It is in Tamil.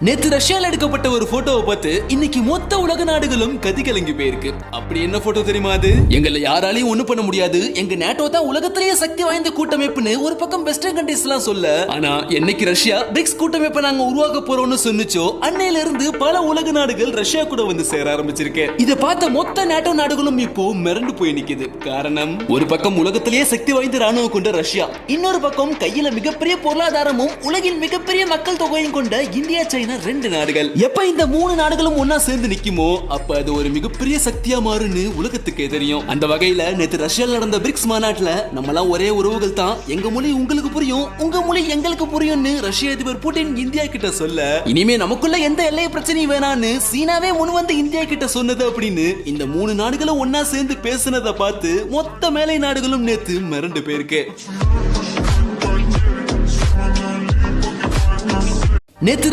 நேத்து ரஷ்யால எடுக்கப்பட்ட ஒரு போட்டோவை பார்த்து இன்னைக்கு மொத்த உலக நாடுகளும் கதி கலங்கி போயிருக்கு. அப்படி என்ன போட்டோ தெரியுமா? அது எங்களை யாராலையும் ஒண்ணு பண்ண முடியாது, எங்க நேட்டோ தான் உலகத்திலேயே சக்தி வாய்ந்த கூட்டமைப்புன்னு ஒரு பக்கம் வெஸ்டர்ன் கண்ட்ரீஸ் எல்லாம் சொல்ல, ஆனா என்னைக்கு ரஷ்யா பிரிக்ஸ் கூட்டமைப்பை நாங்க உருவாக்க போறோம்னு சொன்னுச்சோ அன்னையில இருந்து பல உலக நாடுகள் ரஷ்யா கூட வந்து சேர ஆரம்பிச்சிருக்கு. இதை பார்த்த மொத்த நேட்டோ நாடுகளும் இப்போ மிரண்டு போய் நிக்குது. காரணம், ஒரு பக்கம் உலகத்திலேயே சக்தி வாய்ந்த ராணுவம் கொண்ட ரஷ்யா, இன்னொரு பக்கம் கையில மிகப்பெரிய பொருளாதாரமும் உலகின் மிகப்பெரிய மக்கள் தொகையும் கொண்ட இந்தியா, சைனா, ரெண்டு நாடுகள். எப்ப இந்த மூணு நாடுகளும் ஒன்னா சேர்ந்து நிக்குமோ அப்ப அது ஒரு மிகப்பெரிய சக்தியா மாறுன்னு உலகத்துக்கே தெரியும். அந்த வகையில நேத்து ரஷ்யால நடந்த பிரிக்ஸ் மாநாட்டுல நம்மலாம் ஒரே உறவுகள் தான், எங்க மொழி உங்களுக்கு புரியும், உங்க மொழி எங்களுக்கு புரியும்னு ரஷ்ய அதிபர் புட்டின் இந்தியா கிட்ட சொல்ல, இனிமே நமக்குள்ள எந்த எல்லை பிரச்சனையும் வேணான்னு சீனாவே முன் வந்து இந்தியா கிட்ட சொன்னது அப்படின்னு இந்த மூணு நாடுகளும் ஒன்னா சேர்ந்து பேசுனதை பார்த்து மொத்த மேலை நாடுகளும் நேத்து மிரண்டு போயிருக்கு. நேத்து